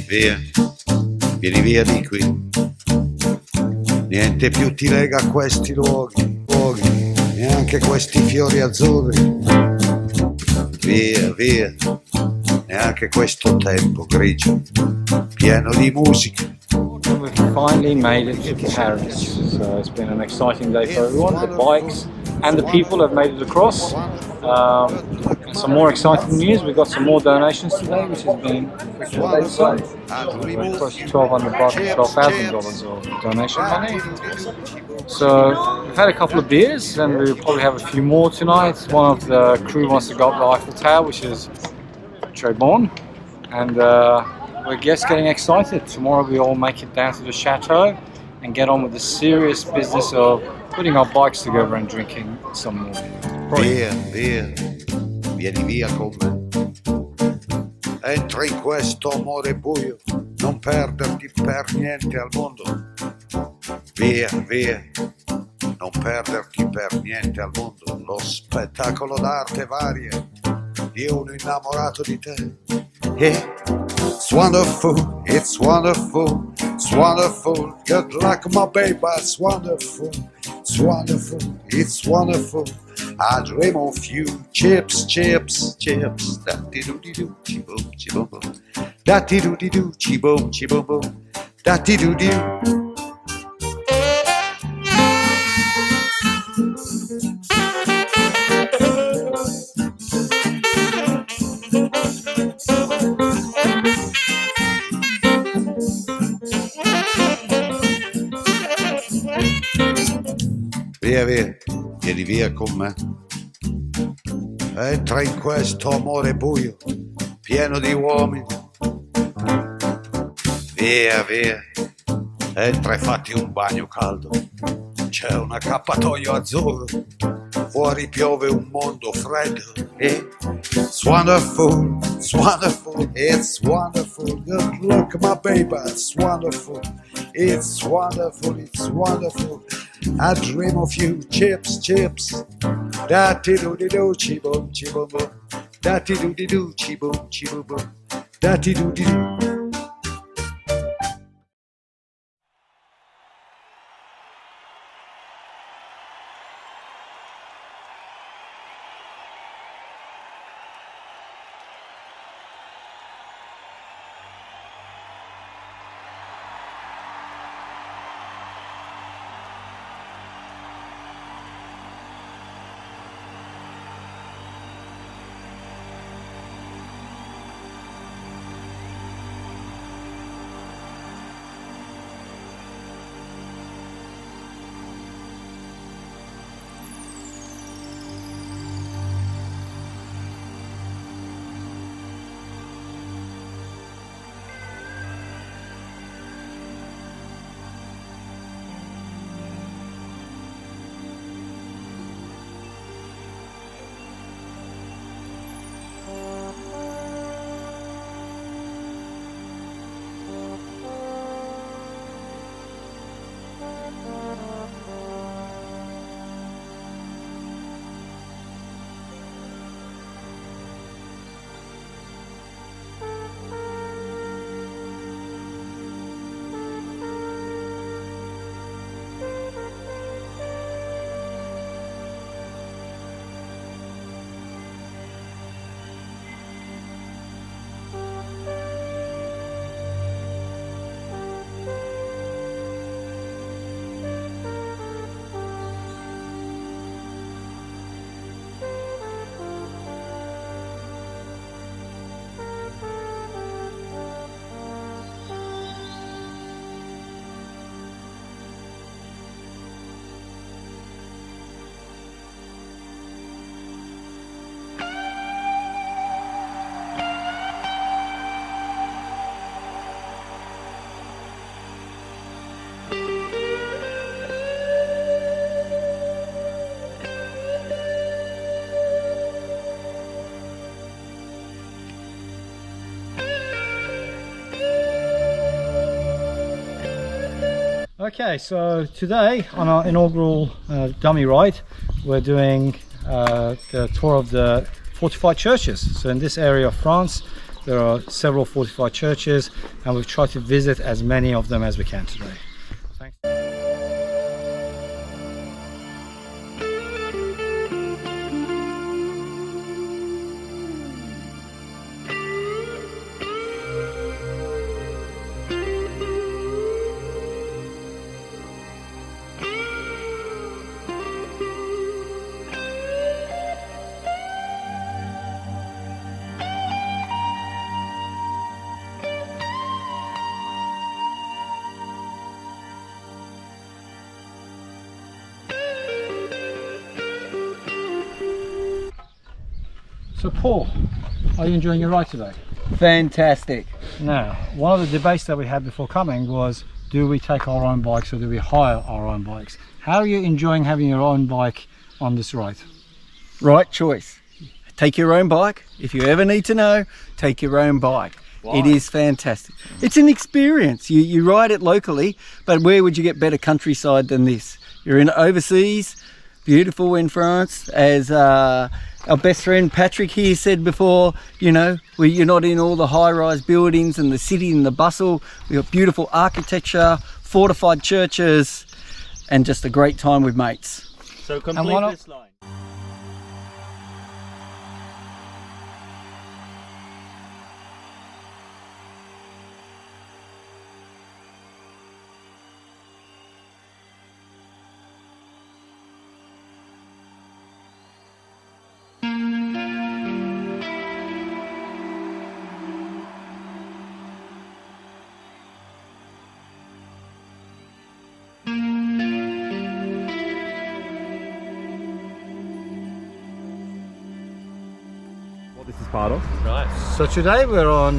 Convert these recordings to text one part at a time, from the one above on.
via, vieni via di qui. Niente più ti lega a questi luoghi, neanche questi fiori azzurri. Via, via, neanche questo tempo grigio, pieno di musica. We've finally made it to Paris, so it's been an exciting day for everyone. The bikes and the people have made it across. And some more exciting news, we've got some more donations today, which has been close to $1,200, $12,000 of donation money. So we've had a couple of beers and we'll probably have a few more tonight. One of the crew wants to go up the Eiffel Tower, which is très bon, and we're just getting excited. Tomorrow we all make it down to the chateau and get on with the serious business of putting our bikes together and drinking some more. Via, via, vieni via con me. Entra in questo amore buio, non perderti per niente al mondo. Via, via, non perderti per niente al mondo. Lo spettacolo d'arte varie di uno innamorato di te. It's wonderful, it's wonderful, it's wonderful. Good luck, my baby, it's wonderful, it's wonderful, it's wonderful. I dream of you, chips, chips, chips. Da-di-do-di-do, chi-boom, chi-boom-boom. Da-di-do-di-do, chi-boom, chi-boom-boom. Da-di-do-di-do. Via, via, vieni via con me. Entra in questo amore buio, pieno di uomini. Via, via, entra e fatti un bagno caldo. C'è un accappatoio azzurro, fuori piove un mondo freddo. It's wonderful, it's wonderful, it's wonderful. Good luck, my baby, it's wonderful. It's wonderful, it's wonderful. I dream of you, chips, chips. Da-ti-do-di-do, chi-boom, chi-boom-boom. Da-ti-do-di-do, chi-boom, chi-boom-boom. Da-ti-do-di-do. Okay, so today on our inaugural dummy ride, we're doing the tour of the fortified churches. So in this area of France, There are several fortified churches, and we've tried to visit as many of them as we can today. Thanks. So Paul, are you enjoying your ride today? Fantastic. Now, one of the debates that we had before coming was, do we take our own bikes or do we hire our own bikes? How are you enjoying having your own bike on this ride? Right choice. Take your own bike. If you ever need to know, take your own bike. Why? It is fantastic. It's an experience. You ride it locally, but where would you get better countryside than this? You're in overseas, beautiful in France, as our best friend Patrick here said before, you know, you're not in all the high-rise buildings and the city and the bustle. We've got beautiful architecture, fortified churches, and just a great time with mates. So complete this line. This is part of. Right. So today we're on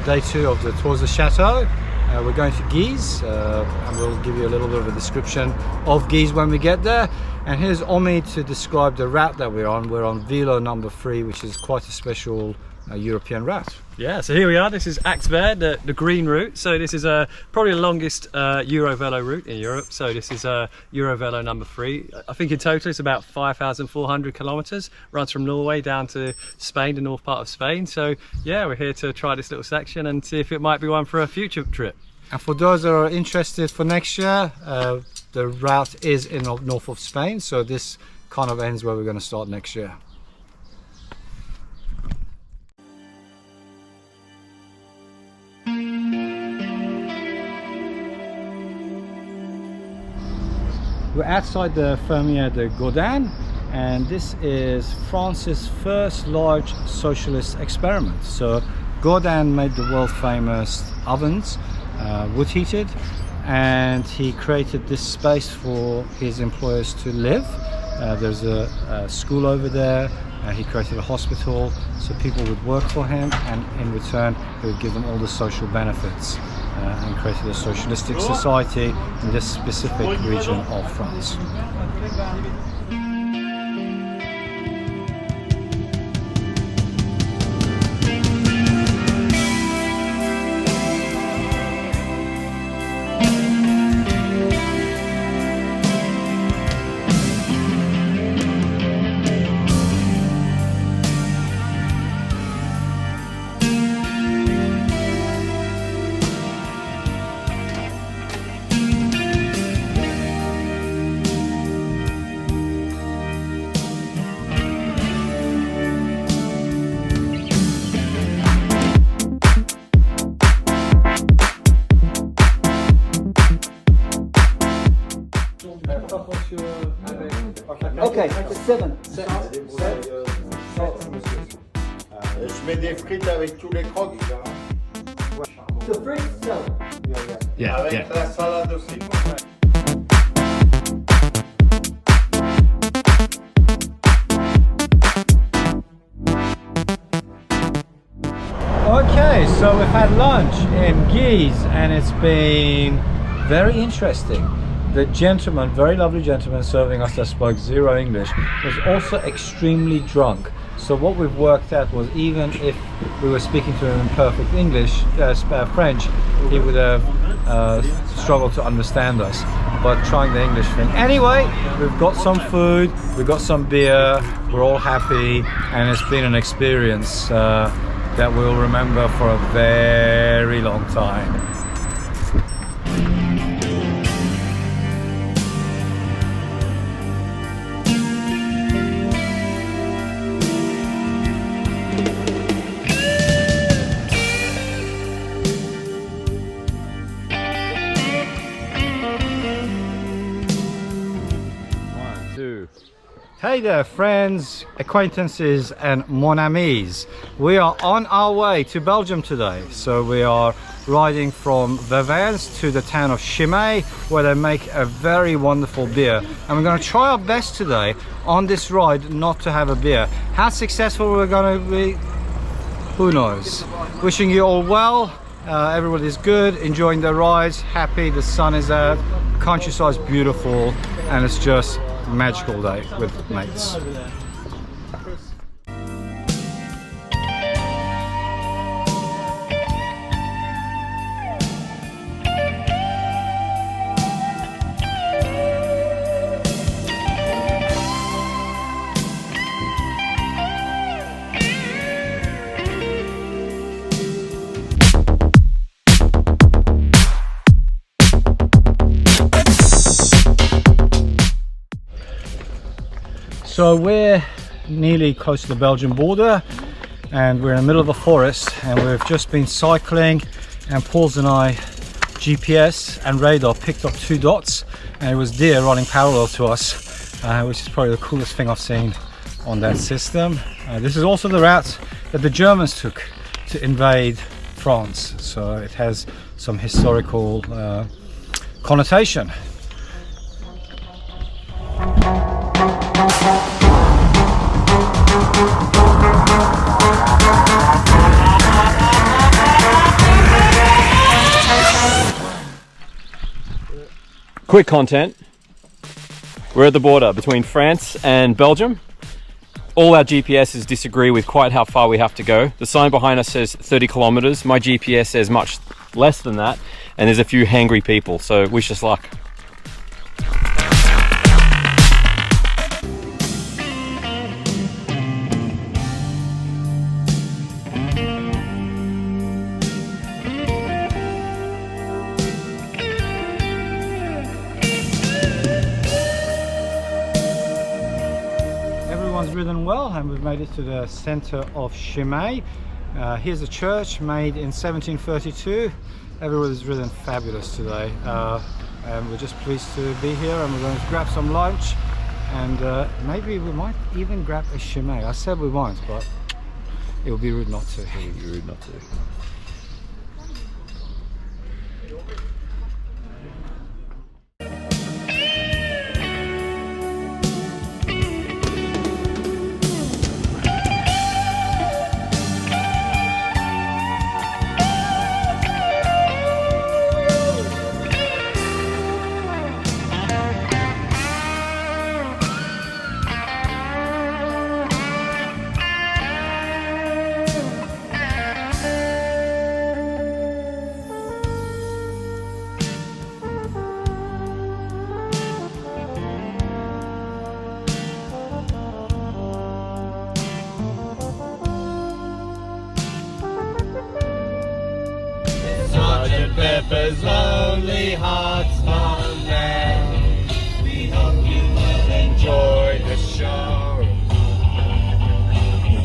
day 2 of the Tours de Chateau. We're going to Guise, and we'll give you a little bit of a description of Guise when we get there. And here's Omi to describe the route that we're on. We're on Velo number 3, which is quite a special European route. Yeah, so here we are. This is Axverd, the green route. So this is probably the longest Eurovelo route in Europe. So this is Eurovelo number 3. I think in total it's about 5,400 kilometers. Runs from Norway down to Spain, the north part of Spain. So yeah, we're here to try this little section and see if it might be one for a future trip. And for those that are interested for next year, the route is in the north of Spain. So this kind of ends where we're going to start next year. We're outside the Fermier de Gaudin, and this is France's first large socialist experiment. So Gaudin made the world famous ovens, wood heated, and he created this space for his employers to live. There's a school over there. He created a hospital so people would work for him, and in return he would give them all the social benefits, and created a socialistic society in this specific region of France. Okay, 7. Je mets des frites avec tous les crocs. The fruit, 7. Avec la salade aussi. Okay, so we've had lunch in Guise and it's been very interesting. The gentleman, very lovely gentleman serving us that spoke zero English, was also extremely drunk. So what we've worked out was, even if we were speaking to him in perfect English, French, he would have struggled to understand us. But trying the English thing. Anyway, we've got some food, we've got some beer, we're all happy, and it's been an experience. that we'll remember for a very long time. Hey there friends, acquaintances and mon amis. We are on our way to Belgium today. So we are riding from Vervins to the town of Chimay, where they make a very wonderful beer. And we're going to try our best today on this ride not to have a beer. How successful we're going to be, who knows. Wishing you all well. Everybody's good, enjoying their rides, happy, the sun is out, countryside's beautiful, and it's just magical day with mates. So we're nearly close to the Belgian border and we're in the middle of a forest, and we've just been cycling, and Paul's and I GPS and radar picked up 2 dots, and it was deer running parallel to us, which is probably the coolest thing I've seen on that system. This is also the route that the Germans took to invade France, so it has some historical connotation. Quick content. We're at the border between France and Belgium. All our GPSs disagree with quite how far we have to go. The sign behind us says 30 kilometers. My GPS says much less than that. And there's a few hangry people, so wish us luck. Ridden well, and we've made it to the center of Chimay. Here's a church made in 1732. Everybody's ridden fabulous today, and we're just pleased to be here, and we're going to grab some lunch, and maybe we might even grab a Chimay. I said we won't, but it would be rude not to. It would be rude not to. Pepper's Lonely Hearts Band. We hope you will enjoy the show.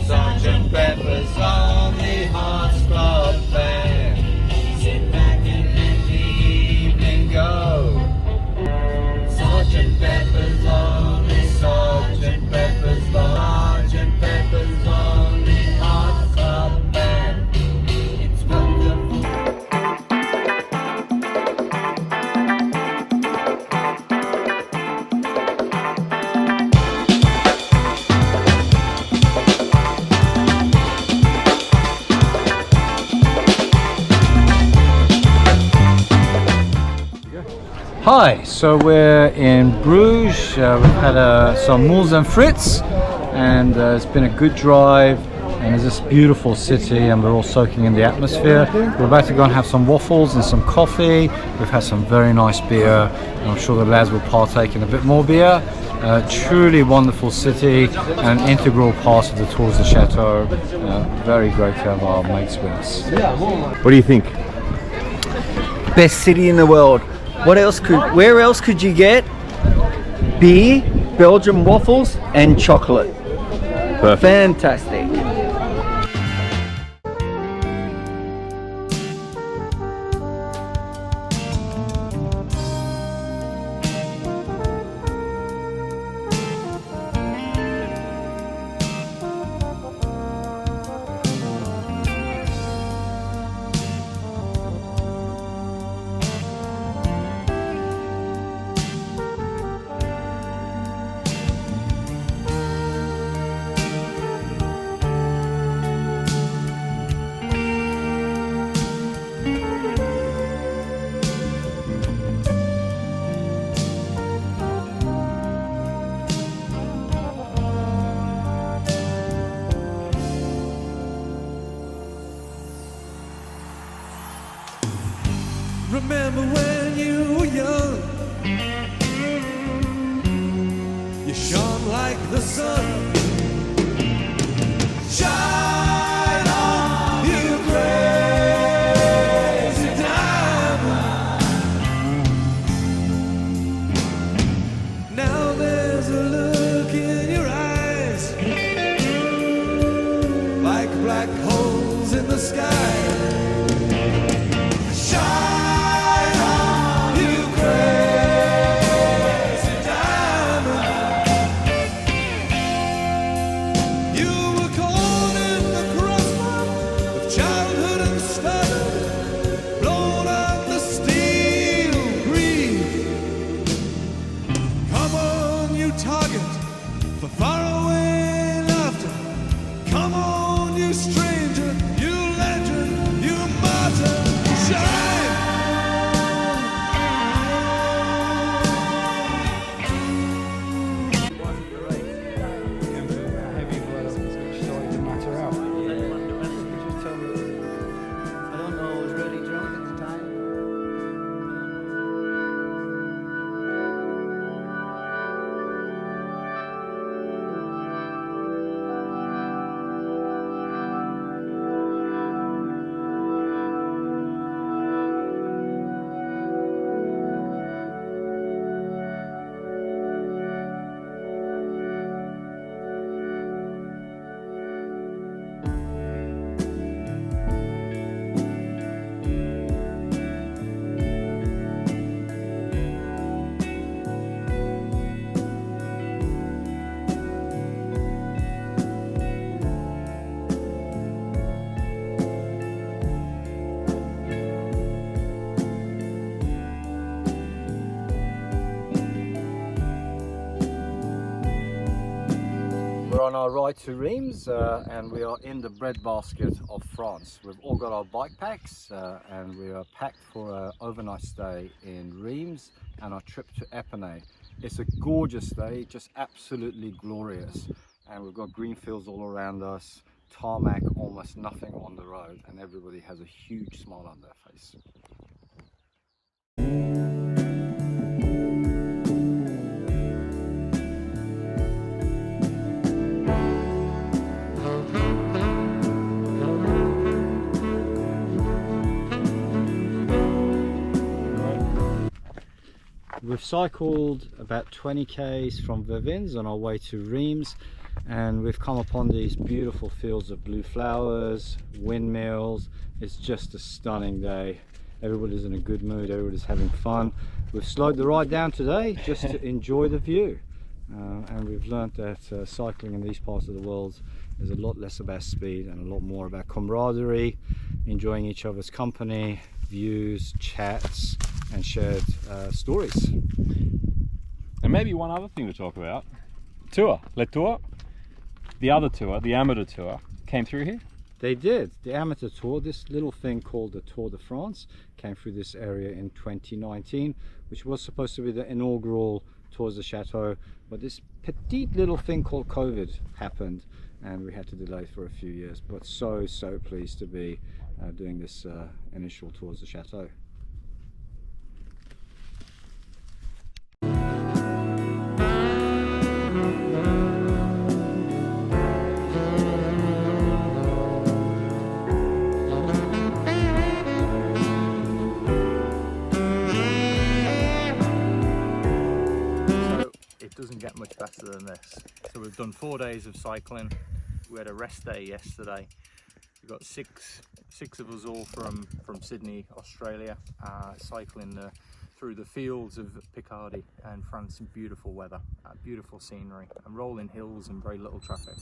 Sergeant Pepper's Lonely Hearts Club Band. Sit back and let the evening go. Sergeant Pepper's Lonely, Sergeant Pepper's Lonely, Sergeant Pepper's Lonely Hearts Club Band. It's wonderful. Hi, so we're in Bruges. We've had some moules and frites, and it's been a good drive, and it's this beautiful city, and we're all soaking in the atmosphere. We're about to go and have some waffles and some coffee. We've had some very nice beer, and I'm sure the lads will partake in a bit more beer. Truly wonderful city, and an integral part of the Tours de Chateau. Very great to have our mates with us. What do you think? Best city in the world. Where else could you get beer, Belgian waffles and chocolate? Perfect. Fantastic. Remember when you were young, you shone like the sun. Shine on, you crazy diamond. Now there's a look in your eyes, like black holes in the sky. We're on our ride to Reims, and we are in the breadbasket of France. We've all got our bike packs, and we are packed for an overnight stay in Reims and our trip to Epernay. It's a gorgeous day, just absolutely glorious, and we've got green fields all around us, tarmac, almost nothing on the road, and everybody has a huge smile on their face. We've cycled about 20 k's from Vervins on our way to Reims, and we've come upon these beautiful fields of blue flowers, windmills. It's just a stunning day. Everybody's in a good mood, everybody's having fun. We've slowed the ride down today just to enjoy the view, and we've learnt that cycling in these parts of the world is a lot less about speed and a lot more about camaraderie, enjoying each other's company, views, chats and shared stories. And maybe one other thing to talk about. Tour, Le Tour. The other tour, the amateur tour, came through here. They did. The amateur tour, this little thing called the Tour de France, came through this area in 2019, which was supposed to be the inaugural Tours de Chateau, but this petite little thing called COVID happened, and we had to delay for a few years, but so pleased to be doing this initial tours of the chateau. It doesn't get much better than this. So we've done 4 days of cycling. We had a rest day yesterday. We've got six of us all from Sydney, Australia, cycling through the fields of Picardy and France in beautiful weather, beautiful scenery, and rolling hills and very little traffic.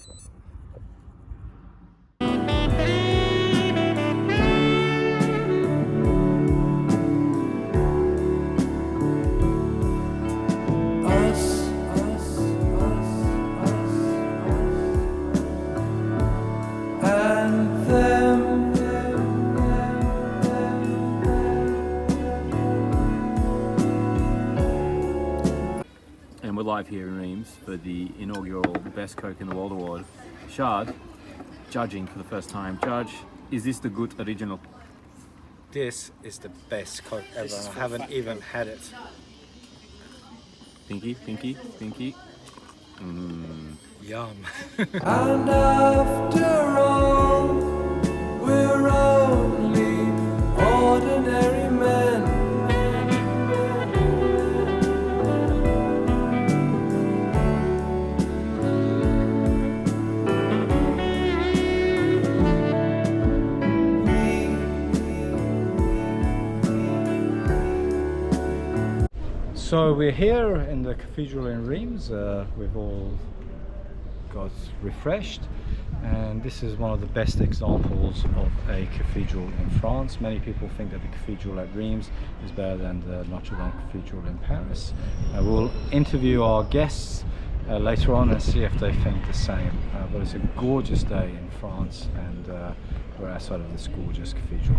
And we're live here in Reims for the inaugural Best Coke in the World Award. Shard, judging for the first time. Judge, is this the good original? This is the best Coke ever. I haven't even had it. Pinky. Yum. And after all, we're only ordinary men. So we're here in the cathedral in Reims. We've all got refreshed, and this is one of the best examples of a cathedral in France. Many people think that the cathedral at Reims is better than the Notre Dame Cathedral in Paris. We'll interview our guests later on and see if they think the same. But it's a gorgeous day in France, and we're outside of this gorgeous cathedral.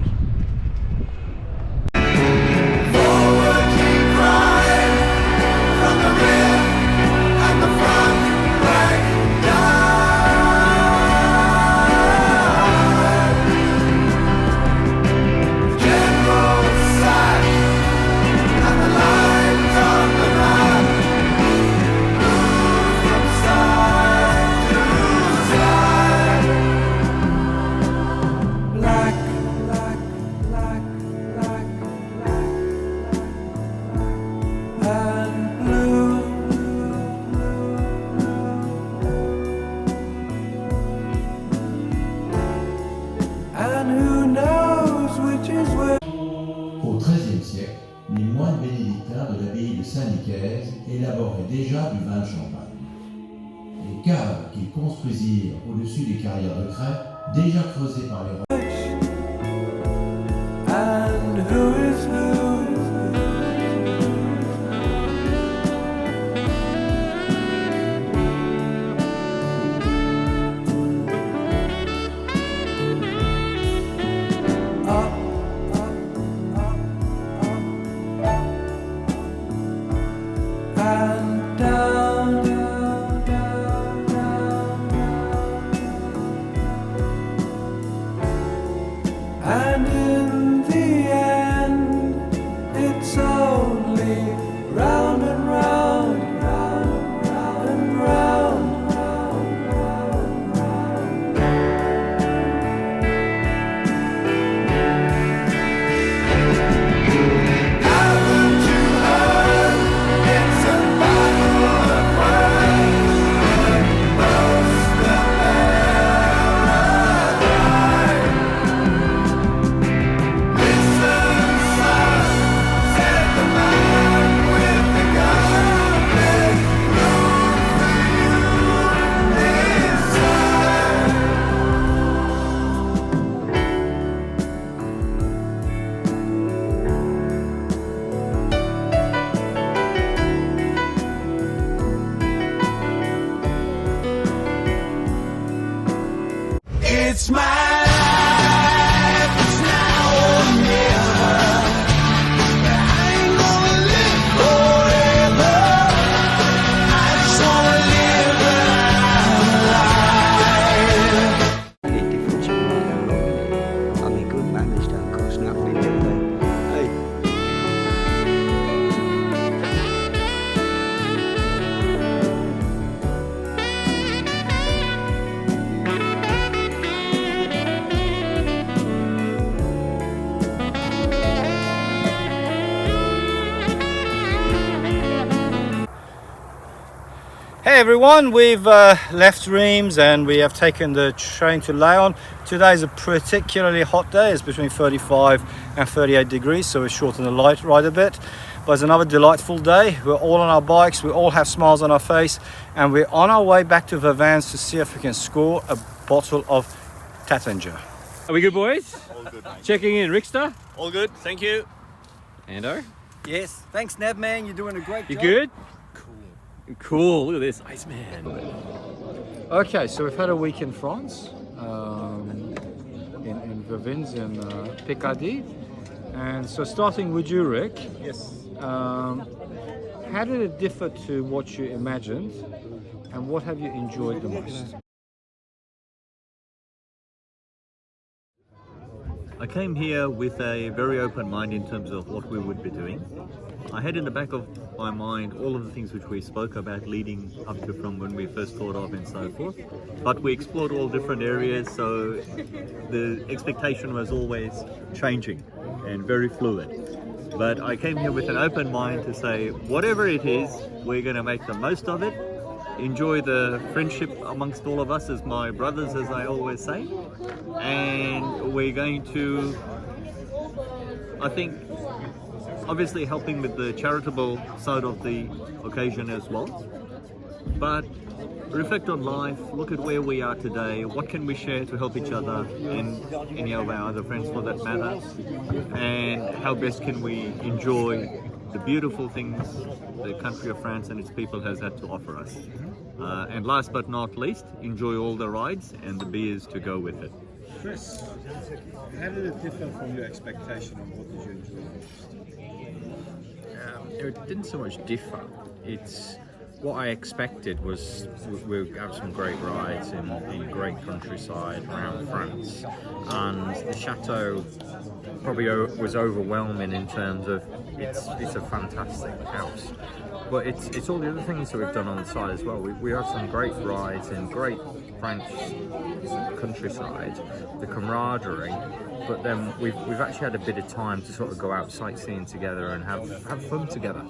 Au XIIIe siècle, les moines bénédictins de l'abbaye de Saint-Nicaise élaboraient déjà du vin de champagne. Les caves qu'ils construisirent au-dessus des carrières de craie, déjà creusées par les rois. And who is who? And down, and in the end, it's only round and round, round, round and round, round, round, round. Haven't you heard? It's a battle of words. Most of listen, son, said the man with the gun. There's room for you this time. It's my life, it's now or never. I ain't gonna live forever. I just wanna live when I'm alive. Hey everyone, we've left Reims and we have taken the train to Lyon. Today is a particularly hot day. It's between 35 and 38 degrees, so we shorten the light ride a bit. But it's another delightful day. We're all on our bikes, we all have smiles on our face, and we're on our way back to Vervins to see if we can score a bottle of Taittinger. Are we good, boys? All good, mate. Checking in, Rickster. All good, thank you. Ando, Yes, thanks Nav man, you're doing a great you job. good? Cool. Look at this, Iceman. Okay, so we've had a week in France, in Vervins in Picardy, and so starting with you, Rick. Yes. How did it differ to what you imagined, and what have you enjoyed the most? I came here with a very open mind in terms of what we would be doing. I had in the back of my mind all of the things which we spoke about leading up to from when we first thought of and so forth. But we explored all different areas, so the expectation was always changing and very fluid. But I came here with an open mind to say, whatever it is, we're going to make the most of it, enjoy the friendship amongst all of us as my brothers, as I always say, and we're going to, I think, obviously helping with the charitable side of the occasion as well, but reflect on life, look at where we are today, what can we share to help each other and any of our other friends for that matter, and how best can we enjoy the beautiful things the country of France and its people has had to offer us. And last but not least, enjoy all the rides and the beers to go with it. Chris, how did it differ from your expectation, and what did you enjoy most? It didn't so much differ. It's what I expected was we'll have some great rides in great countryside around France, and the chateau probably was overwhelming in terms of it's a fantastic house. But it's all the other things that we've done on the side as well. We have some great rides in great French countryside, the camaraderie, but then we've actually had a bit of time to sort of go out sightseeing together and have fun together.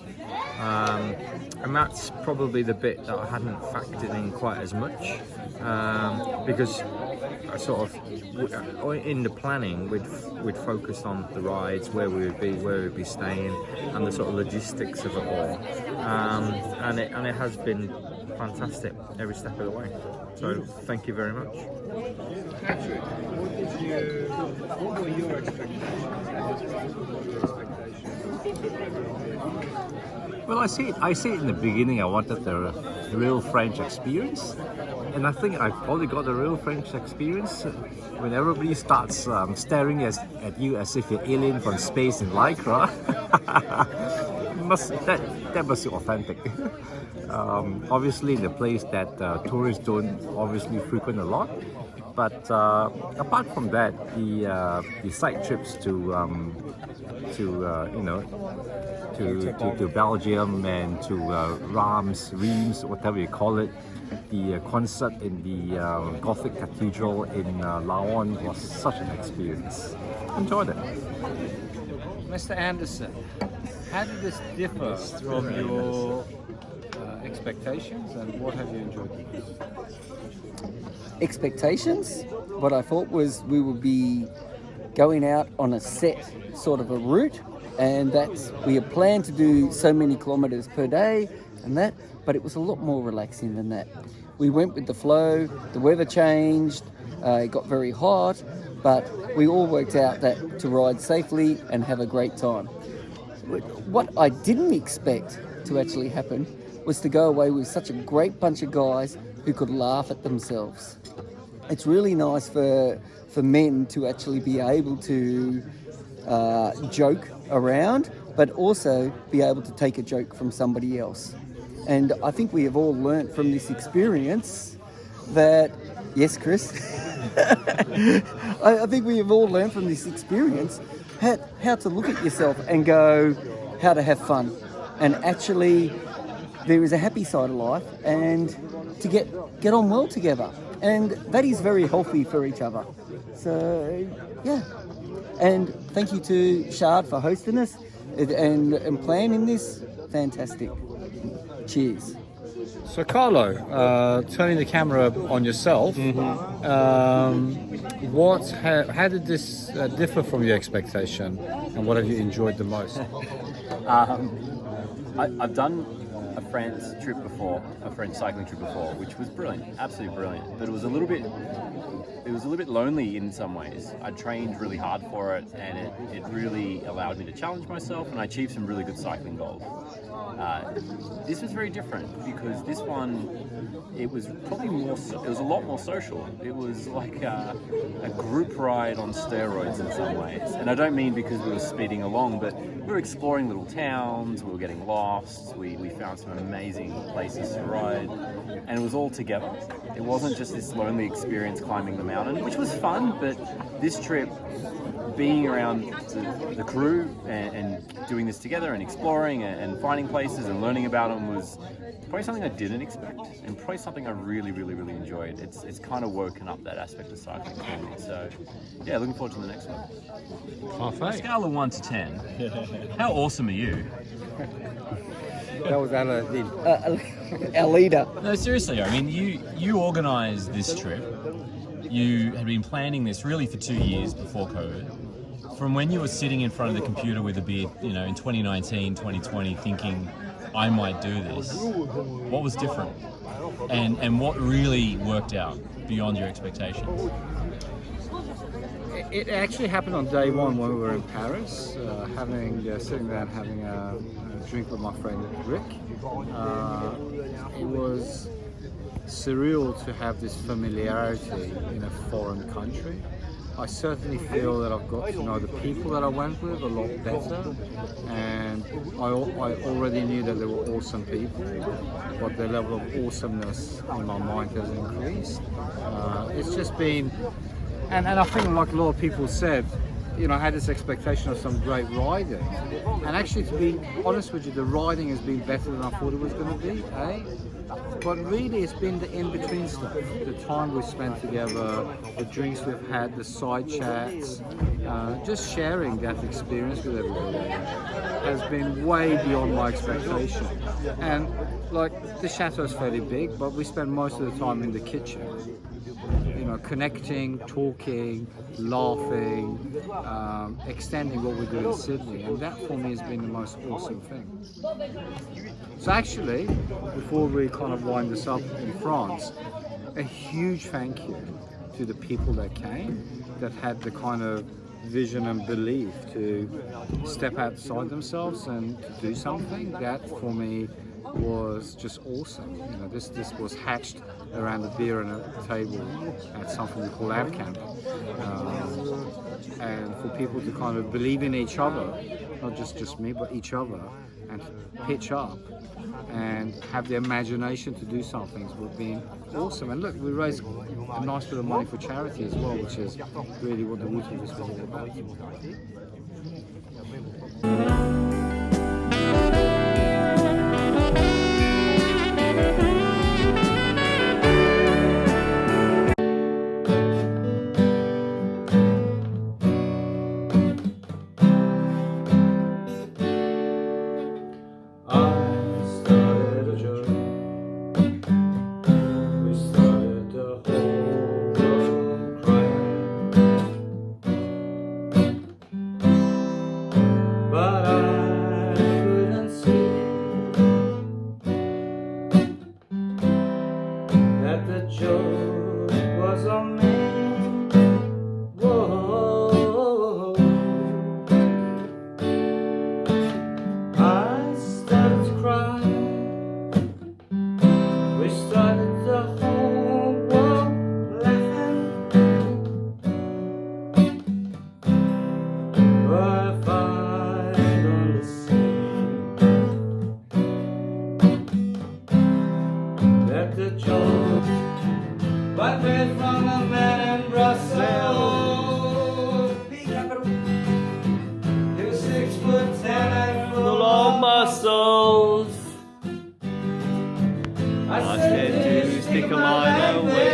And that's probably the bit that I hadn't factored in quite as much, because I sort of, in the planning, we'd focused on the rides, where we would be staying, and the sort of logistics of it all. And it has been fantastic every step of the way. So thank you very much. Patrick, what were your expectations? Well, I see it in the beginning. I wanted the real French experience, and I think I've probably got the real French experience when everybody starts staring at you as if you're alien from space in Lycra. That must be authentic. Obviously, in a place that tourists don't obviously frequent a lot. But apart from that, the side trips to Belgium and to Reims, whatever you call it, the concert in the Gothic Cathedral in Lyon was such an experience. Enjoyed it. Mr. Anderson, how did this differ from your expectations, and what have you enjoyed the most? Expectations, what I thought was we would be going out on a set sort of a route, and we had planned to do so many kilometres per day and that, but it was a lot more relaxing than that. We went with the flow, the weather changed, it got very hot, but we all worked out that to ride safely and have a great time. What I didn't expect to actually happen was to go away with such a great bunch of guys who could laugh at themselves. It's really nice for men to actually be able to joke around, but also be able to take a joke from somebody else. And I think we have all learnt from this experience that, yes, Chris? I think we have all learned from this experience how to look at yourself and go, how to have fun. And actually, there is a happy side of life, and to get on well together. And that is very healthy for each other. So, yeah. And thank you to Shard for hosting us and planning this. Fantastic. Cheers. So Carlo, turning the camera on yourself, how did this differ from your expectation, and what have you enjoyed the most? I've done a French cycling trip before, which was brilliant, absolutely brilliant. But it was a little bit lonely in some ways. I trained really hard for it, and it really allowed me to challenge myself, and I achieved some really good cycling goals. This was very different because this one, it was probably more. It was a lot more social. It was like a group ride on steroids in some ways. And I don't mean because we were speeding along, but we were exploring little towns. We were getting lost. We found some amazing places to ride, and it was all together. It wasn't just this lonely experience climbing the mountain, which was fun. But this trip, being around the crew and doing this together and exploring and finding places and learning about them was probably something I didn't expect, and probably something I really enjoyed. It's kind of woken up that aspect of cycling for me. So yeah, looking forward to the next one. Perfect. Scale of 1 to 10, how awesome are you? That was Aladdin. Our leader. No, seriously, I mean, you organised this trip. You had been planning this really for 2 years before COVID. From when you were sitting in front of the computer with a beer, in 2019, 2020, thinking, I might do this, what was different? And what really worked out beyond your expectations? It actually happened on day one when we were in Paris, sitting there and having a drink with my friend Rick. It was surreal to have this familiarity in a foreign country. I certainly feel that I've got to know the people that I went with a lot better, and I already knew that they were awesome people, but the level of awesomeness in my mind has increased. It's just been, and I think like a lot of people said, I had this expectation of some great riding, and actually, to be honest with you, the riding has been better than I thought it was going to be, But really, it's been the in-between stuff, the time we've spent together, the drinks we've had, the side chats, just sharing that experience with everybody has been way beyond my expectation. And like, the chateau is fairly big, but we spend most of the time in the kitchen, connecting, talking, laughing, extending what we do in Sydney, and that for me has been the most awesome thing. So actually, before we kind of wind this up in France, a huge thank you to the people that came, that had the kind of vision and belief to step outside themselves and to do something. That for me was just awesome. This was hatched around a beer and a table at something we call Ab Camp, and for people to kind of believe in each other, not just me, but each other, and pitch up and have the imagination to do something would be awesome. And look, we raised a nice bit of money for charity as well, which is really what the Water was all about. I tend to stick a line away.